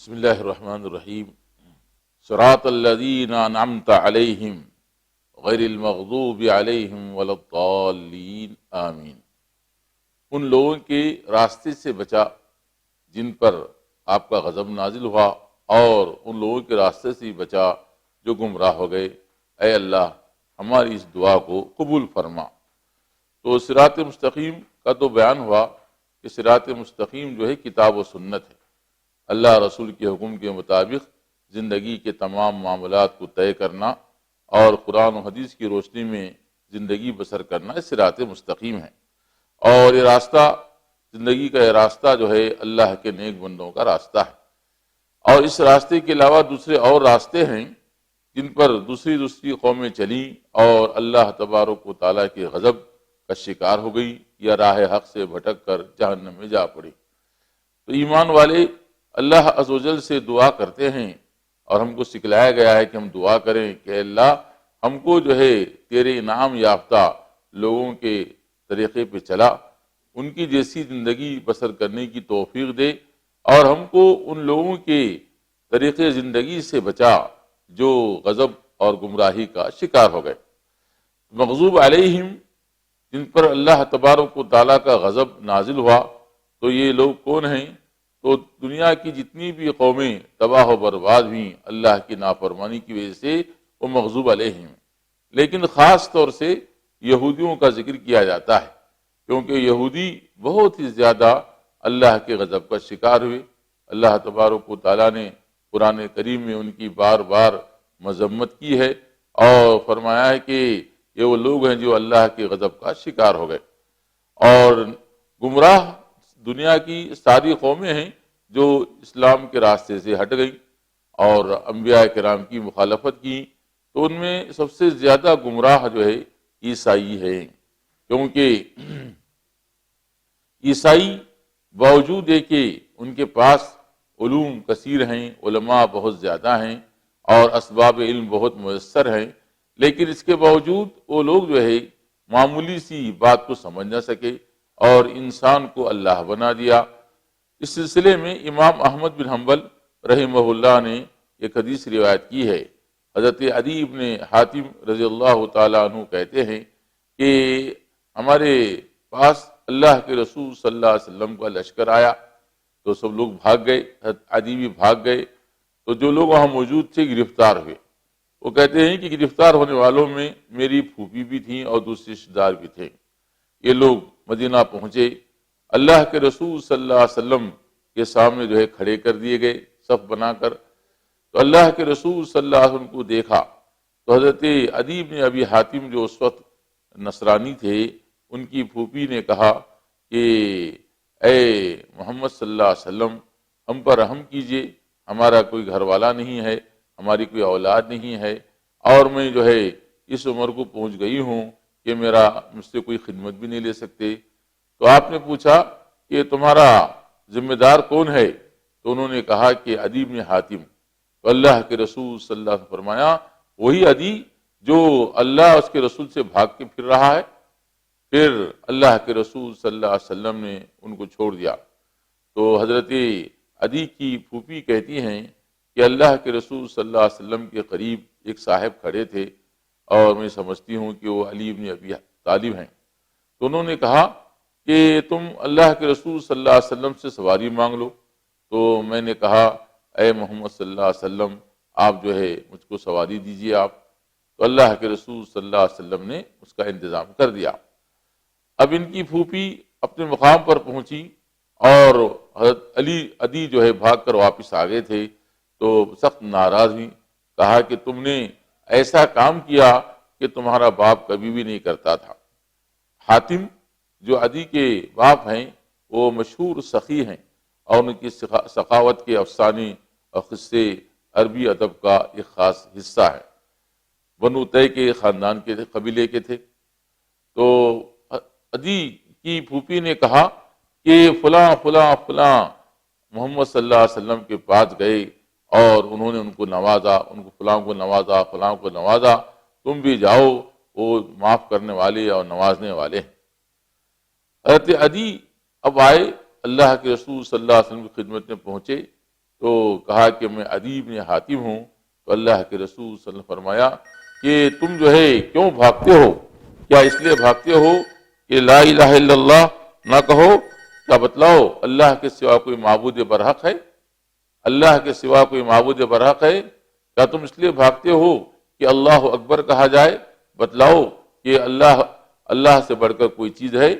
بسم اللہ الرحمن الرحیم۔ صراط الذین انعمت علیہم غیر المغضوب علیہم ولا الضالین آمین۔ ان لوگوں کے راستے سے بچا جن پر آپ کا غضب نازل ہوا، اور ان لوگوں کے راستے سے بچا جو گمراہ ہو گئے۔ اے اللہ ہماری اس دعا کو قبول فرما۔ تو صراط مستقیم کا تو بیان ہوا کہ صراط مستقیم جو ہے کتاب و سنت ہے، اللہ رسول کے حکم کے مطابق زندگی کے تمام معاملات کو طے کرنا اور قرآن و حدیث کی روشنی میں زندگی بسر کرنا، اس صراط مستقیم ہے۔ اور یہ راستہ، زندگی کا یہ راستہ جو ہے اللہ کے نیک بندوں کا راستہ ہے۔ اور اس راستے کے علاوہ دوسرے اور راستے ہیں جن پر دوسری قومیں چلیں اور اللہ تبارک و تعالیٰ کے غضب کا شکار ہو گئی یا راہ حق سے بھٹک کر جہنم میں جا پڑی۔ تو ایمان والے اللہ عز و جل سے دعا کرتے ہیں، اور ہم کو سکھلایا گیا ہے کہ ہم دعا کریں کہ اللہ ہم کو جو ہے تیرے انعام یافتہ لوگوں کے طریقے پہ چلا، ان کی جیسی زندگی بسر کرنے کی توفیق دے، اور ہم کو ان لوگوں کے طریقے زندگی سے بچا جو غضب اور گمراہی کا شکار ہو گئے۔ مغضوب علیہم، جن پر اللہ تبارک و تعالیٰ کا غضب نازل ہوا، تو یہ لوگ کون ہیں؟ تو دنیا کی جتنی بھی قومیں تباہ و برباد ہوئیں اللہ کی نافرمانی کی وجہ سے، وہ مغضوب علیہم ہیں۔ لیکن خاص طور سے یہودیوں کا ذکر کیا جاتا ہے، کیونکہ یہودی بہت ہی زیادہ اللہ کے غضب کا شکار ہوئے۔ اللہ تبارک و تعالیٰ نے قرآن کریم میں ان کی بار بار مذمت کی ہے اور فرمایا ہے کہ یہ وہ لوگ ہیں جو اللہ کے غضب کا شکار ہو گئے۔ اور گمراہ دنیا کی ساری قومیں ہیں جو اسلام کے راستے سے ہٹ گئیں اور انبیاء کرام کی مخالفت کی، تو ان میں سب سے زیادہ گمراہ جو ہے عیسائی ہیں، کیونکہ عیسائی باوجود ہے کہ ان کے پاس علوم کثیر ہیں، علماء بہت زیادہ ہیں اور اسباب علم بہت میسر ہیں، لیکن اس کے باوجود وہ لوگ جو ہے معمولی سی بات کو سمجھ نہ سکے اور انسان کو اللہ بنا دیا۔ اس سلسلے میں امام احمد بن حنبل رحمہ اللہ نے ایک حدیث روایت کی ہے۔ حضرت عدی بن حاتم رضی اللہ تعالیٰ عنہ کہتے ہیں کہ ہمارے پاس اللہ کے رسول صلی اللہ علیہ وسلم کا لشکر آیا تو سب لوگ بھاگ گئے، حضرت عدی بھی بھاگ گئے، تو جو لوگ وہاں موجود تھے گرفتار ہوئے۔ وہ کہتے ہیں کہ گرفتار ہونے والوں میں میری پھوپھی بھی تھیں اور دوسرے رشتہ دار بھی تھے۔ یہ لوگ مدینہ پہنچے، اللہ کے رسول صلی اللہ علیہ وسلم کے سامنے جو ہے کھڑے کر دیے گئے صف بنا کر۔ تو اللہ کے رسول صلی اللہ علیہ وسلم کو دیکھا تو حضرت عدی بن ابی حاتم جو اس وقت نصرانی تھے، ان کی پھوپھی نے کہا کہ اے محمد صلی اللہ علیہ وسلم، ہم پر رحم کیجئے، ہمارا کوئی گھر والا نہیں ہے، ہماری کوئی اولاد نہیں ہے، اور میں جو ہے اس عمر کو پہنچ گئی ہوں کہ مجھ سے کوئی خدمت بھی نہیں لے سکتے۔ تو آپ نے پوچھا کہ تمہارا ذمہ دار کون ہے؟ تو انہوں نے کہا کہ عدی بن حاتم۔ تو اللہ کے رسول صلی اللہ علیہ وسلم نے فرمایا وہی عدی جو اللہ اس کے رسول سے بھاگ کے پھر رہا ہے۔ پھر اللہ کے رسول صلی اللہ علیہ وسلم نے ان کو چھوڑ دیا۔ تو حضرت عدی کی پھوپھی کہتی ہیں کہ اللہ کے رسول صلی اللہ علیہ وسلم کے قریب ایک صاحب کھڑے تھے اور میں سمجھتی ہوں کہ وہ علی بن ابی طالب ہیں۔ تو انہوں نے کہا کہ تم اللہ کے رسول صلی اللہ علیہ وسلم سے سواری مانگ لو۔ تو میں نے کہا اے محمد صلی اللہ علیہ وسلم، آپ جو ہے مجھ کو سواری دیجیے آپ۔ تو اللہ کے رسول صلی اللہ علیہ وسلم نے اس کا انتظام کر دیا۔ اب ان کی پھوپھی اپنے مقام پر پہنچی اور حضرت عدی جو ہے بھاگ کر واپس آ گئے تھے، تو سخت ناراض ہوئی، کہا کہ تم نے ایسا کام کیا کہ تمہارا باپ کبھی بھی نہیں کرتا تھا۔ حاتم جو عدی کے باپ ہیں وہ مشہور سخی ہیں، اور ان کی سخاوت کے افسانے اور قصے عربی ادب کا ایک خاص حصہ ہے۔ بنو طے کے خاندان کے قبیلے کے تھے۔ تو عدی کی پھوپھی نے کہا کہ فلاں فلاں فلاں محمد صلی اللہ علیہ وسلم کے پاس گئے اور انہوں نے ان کو نوازا، ان کو فلاں کو نوازا، فلاں کو نوازا، تم بھی جاؤ، وہ معاف کرنے والے اور نوازنے والے ہیں۔ حضرت عدی اب آئے، اللہ کے رسول صلی اللہ علیہ وسلم کی خدمت میں پہنچے تو کہا کہ میں عدی بن حاتم ہوں۔ تو اللہ کے رسول صلی اللہ علیہ وسلم نے فرمایا کہ تم جو ہے کیوں بھاگتے ہو؟ کیا اس لیے بھاگتے ہو کہ لا الہ الا اللہ نہ کہو؟ کیا بتلاؤ اللہ کے سوا کوئی معبود برحق ہے؟ اللہ کے سوا کوئی معبود برحق ہے؟ کیا تم اس لیے بھاگتے ہو کہ اللہ اکبر کہا جائے؟ بتلاؤ کہ اللہ سے بڑھ کر کوئی چیز ہے؟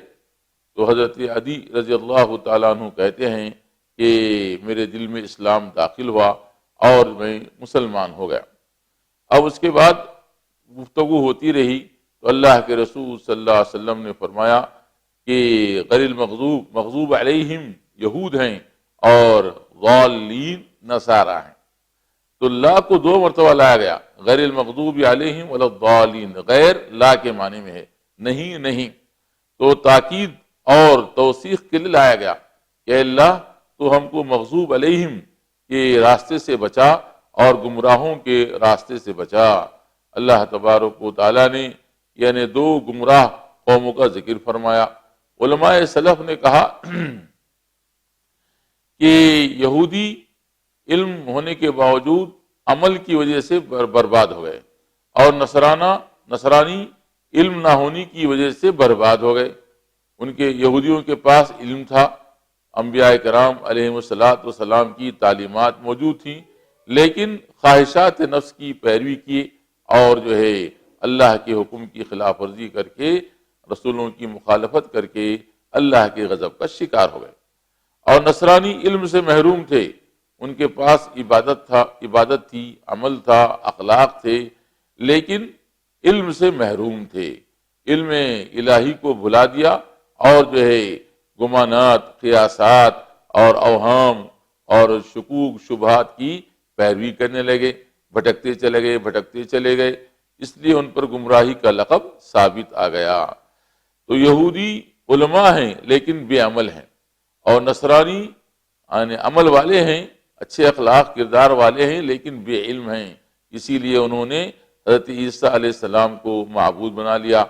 تو حضرت عدی رضی اللہ تعالیٰ عنہ کہتے ہیں کہ میرے دل میں اسلام داخل ہوا اور میں مسلمان ہو گیا۔ اب اس کے بعد گفتگو ہوتی رہی تو اللہ کے رسول صلی اللہ علیہ وسلم نے فرمایا کہ غیر المغضوب مغضوب علیہم یہود ہیں اور ضالین نصارہ ہیں۔ تو لا کو 2 مرتبہ لایا گیا، غیر المغضوب علیہم ولا الضالین، غیر لا کے معنی میں ہے نہیں نہیں، تو تاکید اور توثیق کے لیے لایا گیا کہ اللہ تو ہم کو مغضوب علیہم کے راستے سے بچا اور گمراہوں کے راستے سے بچا۔ اللہ تبارک و تعالیٰ نے یعنی 2 گمراہ قوموں کا ذکر فرمایا۔ علماء سلف نے کہا کہ یہودی علم ہونے کے باوجود عمل کی وجہ سے برباد ہو گئے، اور نصرانی علم نہ ہونے کی وجہ سے برباد ہو گئے۔ ان کے یہودیوں کے پاس علم تھا، انبیاء کرام علیہم السلام کی تعلیمات موجود تھیں، لیکن خواہشات نفس کی پیروی کی اور جو ہے اللہ کے حکم کی خلاف ورزی کر کے، رسولوں کی مخالفت کر کے اللہ کے غضب کا شکار ہو گئے۔ اور نصرانی علم سے محروم تھے، ان کے پاس عبادت تھی، عمل تھا، اخلاق تھے، لیکن علم سے محروم تھے، علم الہی کو بھلا دیا اور جو ہے گمانات، قیاسات اور اوہام اور شکوک شبہات کی پیروی کرنے لگے، بھٹکتے چلے گئے، اس لیے ان پر گمراہی کا لقب ثابت آ گیا۔ تو یہودی علماء ہیں لیکن بے عمل ہیں، اور نصرانی یعنی عمل والے ہیں، اچھے اخلاق کردار والے ہیں، لیکن بے علم ہیں، اسی لیے انہوں نے حضرت عیسیٰ علیہ السلام کو معبود بنا لیا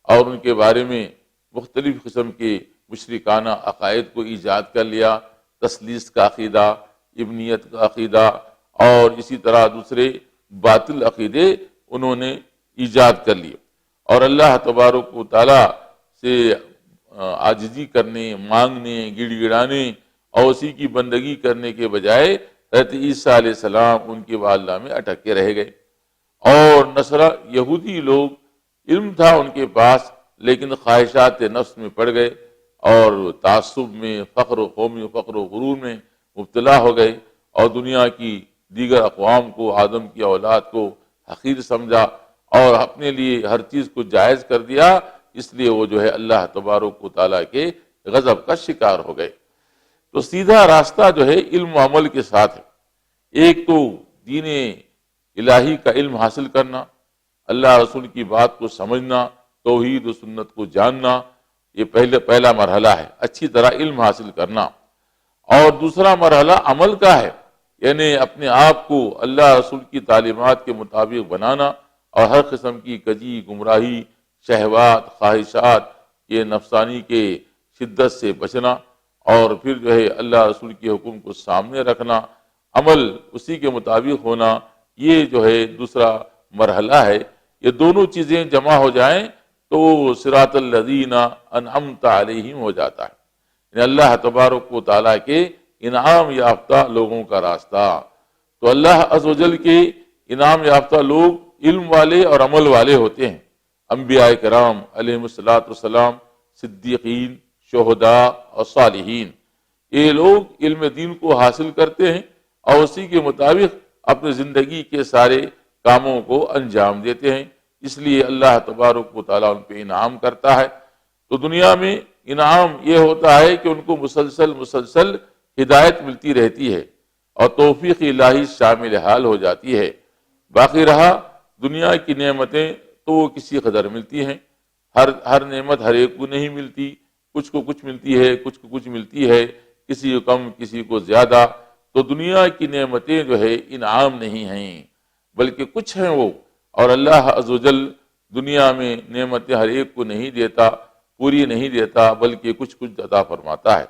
اور ان کے بارے میں مختلف قسم کے مشرکانہ عقائد کو ایجاد کر لیا، تثلیث کا عقیدہ، ابنیت کا عقیدہ اور اسی طرح دوسرے باطل عقیدے انہوں نے ایجاد کر لیے، اور اللہ تبارک و تعالیٰ سے عاجزی کرنے، مانگنے، گڑ گڑانے اور اسی کی بندگی کرنے کے بجائے حضرت عیسیٰ علیہ السلام ان کے والدہ میں اٹک کے رہ گئے۔ اور یہودی لوگ علم تھا ان کے پاس، لیکن خواہشات نفس میں پڑ گئے اور تعصب میں، فخر و قومی و فخر و غرور میں مبتلا ہو گئے، اور دنیا کی دیگر اقوام کو، آدم کی اولاد کو حقیر سمجھا اور اپنے لیے ہر چیز کو جائز کر دیا، اس لیے وہ جو ہے اللہ تبارک و تعالیٰ کے غضب کا شکار ہو گئے۔ تو سیدھا راستہ جو ہے علم و عمل کے ساتھ ہے، ایک تو دین الہی کا علم حاصل کرنا، اللہ رسول کی بات کو سمجھنا، توحید و سنت کو جاننا، یہ پہلا مرحلہ ہے، اچھی طرح علم حاصل کرنا۔ اور دوسرا مرحلہ عمل کا ہے، یعنی اپنے آپ کو اللہ رسول کی تعلیمات کے مطابق بنانا اور ہر قسم کی کجی، گمراہی، شہوات، خواہشات، یہ نفسانی کے شدت سے بچنا، اور پھر جو ہے اللہ رسول کے حکم کو سامنے رکھنا، عمل اسی کے مطابق ہونا، یہ جو ہے دوسرا مرحلہ ہے۔ یہ دونوں چیزیں جمع ہو جائیں تو صراط الذین انعمت علیہم ہو جاتا ہے، یعنی اللہ تبارک و تعالیٰ کے انعام یافتہ لوگوں کا راستہ۔ تو اللہ عز و جل کے انعام یافتہ لوگ علم والے اور عمل والے ہوتے ہیں، انبیاء کرام علیہم السلام، صدیقین، شہداء اور صالحین۔ یہ لوگ علم دین کو حاصل کرتے ہیں اور اسی کے مطابق اپنی زندگی کے سارے کاموں کو انجام دیتے ہیں، اس لیے اللہ تبارک و تعالیٰ ان پہ انعام کرتا ہے۔ تو دنیا میں انعام یہ ہوتا ہے کہ ان کو مسلسل ہدایت ملتی رہتی ہے اور توفیق الہی شامل حال ہو جاتی ہے۔ باقی رہا دنیا کی نعمتیں تو وہ کسی قدر ملتی ہیں، ہر نعمت ہر ایک کو نہیں ملتی، کچھ کو کچھ ملتی ہے، کچھ کو کچھ ملتی ہے، کسی کو کم، کسی کو زیادہ۔ تو دنیا کی نعمتیں جو ہے انعام نہیں ہیں بلکہ کچھ ہیں وہ، اور اللہ عز و جل دنیا میں نعمتیں ہر ایک کو نہیں دیتا، پوری نہیں دیتا، بلکہ کچھ عطا فرماتا ہے۔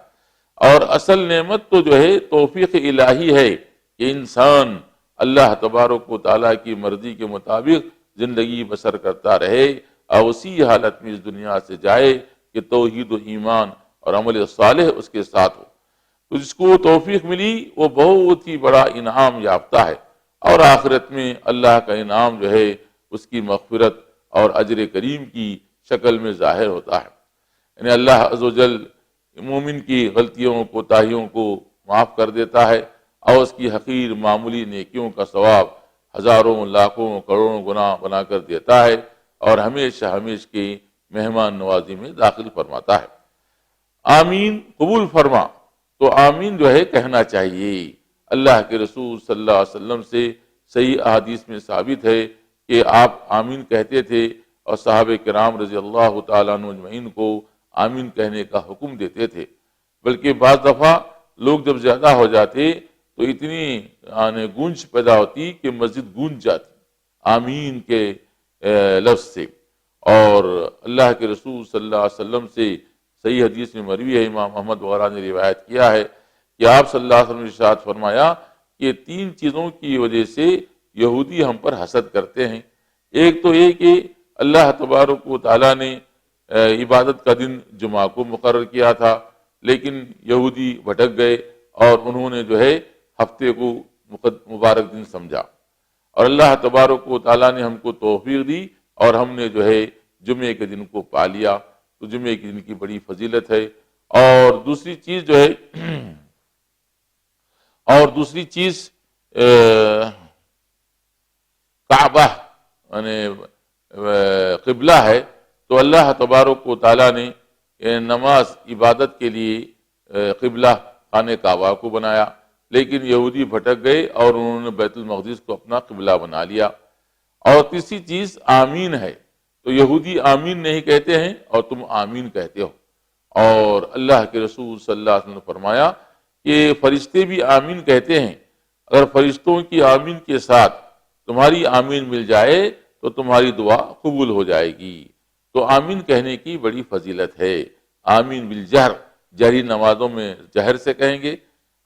اور اصل نعمت تو جو ہے توفیق الہی ہے کہ انسان اللہ تبارک و تعالیٰ کی مرضی کے مطابق زندگی بسر کرتا رہے اور اسی حالت میں اس دنیا سے جائے کہ توحید و ایمان اور عمل صالح اس کے ساتھ ہو۔ تو جس کو وہ توفیق ملی وہ بہت ہی بڑا انعام یافتہ ہے، اور آخرت میں اللہ کا انعام جو ہے اس کی مغفرت اور اجر کریم کی شکل میں ظاہر ہوتا ہے۔ یعنی اللہ عز و جل مومن کی غلطیوں کوتاہیوں کو معاف کر دیتا ہے اور اس کی حقیر معمولی نیکیوں کا ثواب ہزاروں لاکھوں کروڑوں گنا بنا کر دیتا ہے اور ہمیشہ ہمیشہ کی مہمان نوازی میں داخل فرماتا ہے۔ آمین قبول فرما، تو آمین جو ہے کہنا چاہیے۔ اللہ کے رسول صلی اللہ علیہ وسلم سے صحیح احادیث میں ثابت ہے کہ آپ آمین کہتے تھے اور صحابہ کرام رضی اللہ تعالیٰ عنہ اجمعین کو آمین کہنے کا حکم دیتے تھے، بلکہ بعض دفعہ لوگ جب زیادہ ہو جاتے تو اتنی گونج پیدا ہوتی کہ مسجد گونج جاتی آمین کے لفظ سے۔ اور اللہ کے رسول صلی اللہ علیہ وسلم سے صحیح حدیث میں مروی ہے، امام احمد وغیرہ نے روایت کیا ہے کہ آپ صلی اللہ علیہ وسلم نے ارشاد فرمایا کہ 3 چیزوں کی وجہ سے یہودی ہم پر حسد کرتے ہیں۔ ایک تو یہ کہ اللہ تبارک و تعالیٰ نے عبادت کا دن جمعہ کو مقرر کیا تھا، لیکن یہودی بھٹک گئے اور انہوں نے جو ہے ہفتے کو مبارک دن سمجھا، اور اللہ تبارک و تعالیٰ نے ہم کو توفیق دی اور ہم نے جو ہے جمعے کے دن کو پا لیا، تو جمعے کے دن کی بڑی فضیلت ہے۔ اور دوسری چیز جو ہے کعبہ یعنی قبلہ ہے، تو اللہ تبارک و تعالیٰ نے نماز عبادت کے لیے قبلہ خانہ کعبہ کو بنایا، لیکن یہودی بھٹک گئے اور انہوں نے بیت المقدس کو اپنا قبلہ بنا لیا۔ اور تیسری چیز آمین ہے، تو یہودی آمین نہیں کہتے ہیں اور تم آمین کہتے ہو، اور اللہ کے رسول صلی اللہ علیہ وسلم نے فرمایا کہ فرشتے بھی آمین کہتے ہیں، اگر فرشتوں کی آمین کے ساتھ تمہاری آمین مل جائے تو تمہاری دعا قبول ہو جائے گی۔ تو آمین کہنے کی بڑی فضیلت ہے۔ آمین بالجہر، جہری نمازوں میں جہر سے کہیں گے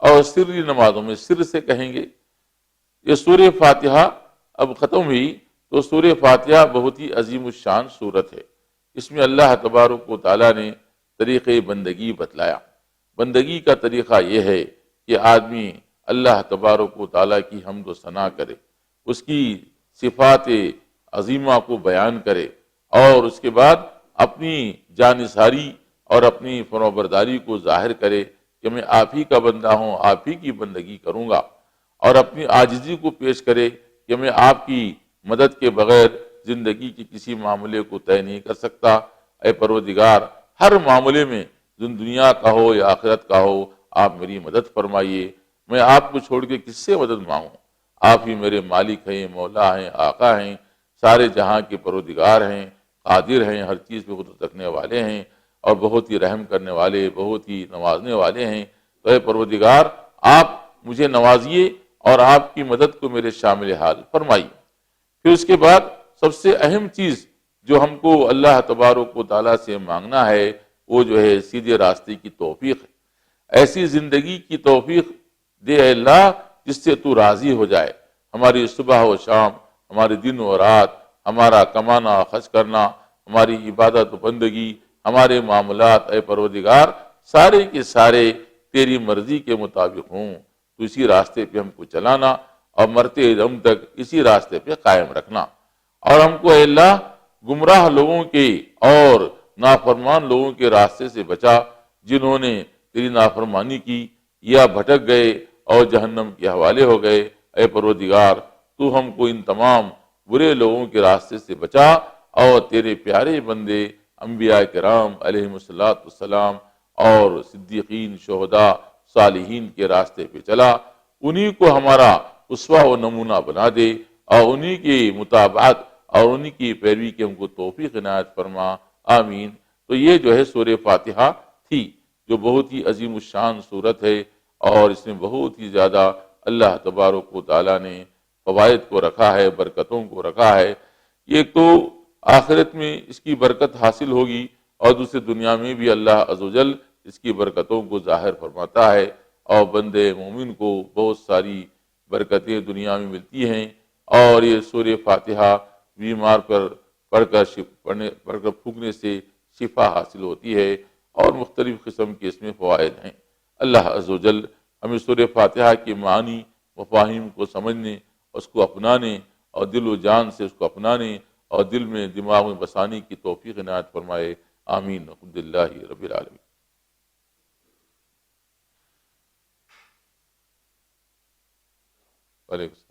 اور سری نمازوں میں سر سے کہیں گے۔ یہ سورہ فاتحہ اب ختم ہوئی، تو سورہ فاتحہ بہت ہی عظیم الشان سورت ہے۔ اس میں اللہ تبارک و تعالیٰ نے طریقہ بندگی بتلایا۔ بندگی کا طریقہ یہ ہے کہ آدمی اللہ تبارک و تعالیٰ کی حمد و ثنا کرے، اس کی صفات عظیمہ کو بیان کرے، اور اس کے بعد اپنی جانثاری اور اپنی فرمانبرداری کو ظاہر کرے کہ میں آپ ہی کا بندہ ہوں، آپ ہی کی بندگی کروں گا، اور اپنی عاجزی کو پیش کرے کہ میں آپ کی مدد کے بغیر زندگی کے کسی معاملے کو طے نہیں کر سکتا۔ اے پروردگار، ہر معاملے میں دنیا کا ہو یا آخرت کا ہو، آپ میری مدد فرمائیے، میں آپ کو چھوڑ کے کس سے مدد مانگوں؟ آپ ہی میرے مالک ہیں، مولا ہیں، آقا ہیں، سارے جہاں کے پروردگار ہیں، قادر ہیں، ہر چیز پہ قدرت رکھنے والے ہیں، اور بہت ہی رحم کرنے والے، بہت ہی نوازنے والے ہیں۔ تو اے پروردگار، آپ مجھے نوازیے اور آپ کی مدد کو میرے شامل حال فرمائیے۔ پھر اس کے بعد سب سے اہم چیز جو ہم کو اللہ تبارک و تعالیٰ سے مانگنا ہے وہ جو ہے سیدھے راستے کی توفیق ہے۔ ایسی زندگی کی توفیق دے اے اللہ جس سے تو راضی ہو جائے۔ ہماری صبح و شام، ہمارے دن و رات، ہمارا کمانا خرچ کرنا، ہماری عبادت و بندگی، ہمارے معاملات اے پروردگار سارے کے سارے تیری مرضی کے مطابق ہوں۔ تو اسی راستے پہ ہم کو چلانا اور مرتے دم تک اسی راستے پہ قائم رکھنا، اور ہم کو اے اللہ گمراہ لوگوں کے اور نافرمان لوگوں کے راستے سے بچا، جنہوں نے تیری نافرمانی کی یا بھٹک گئے اور جہنم کے حوالے ہو گئے۔ اے پروردگار، تو ہم کو ان تمام برے لوگوں کے راستے سے بچا اور تیرے پیارے بندے انبیاء کرام علیہم السلام اور صدیقین، شہداء، صالحین کے راستے پہ چلا، انہی کو ہمارا اسوہ و نمونہ بنا دے، اور انہی کی مطابعت اور انہی کی پیروی کے ہم کو توفیق عنایت فرما، آمین۔ تو یہ جو ہے سورہ فاتحہ تھی، جو بہت ہی عظیم الشان صورت ہے، اور اس میں بہت ہی زیادہ اللہ تبارک و تعالیٰ نے فوائد کو رکھا ہے، برکتوں کو رکھا ہے۔ یہ تو آخرت میں اس کی برکت حاصل ہوگی، اور دوسری دنیا میں بھی اللہ عز و جل اس کی برکتوں کو ظاہر فرماتا ہے، اور بندے مومن کو بہت ساری برکتیں دنیا میں ملتی ہیں، اور یہ سورہ فاتحہ بیمار پر پڑھ کر پھونکنے سے شفا حاصل ہوتی ہے، اور مختلف قسم کے اس میں فوائد ہیں۔ اللہ عز و جل ہمیں سورہ فاتحہ کے معنی مفاہیم کو سمجھنے، اس کو اپنانے اور دل و جان سے اس کو اپنانے اور دل میں دماغ میں بسانے کی توفیق عنایت فرمائے، آمین الحمد للہ رب العالمین۔ وعلیکم السلام۔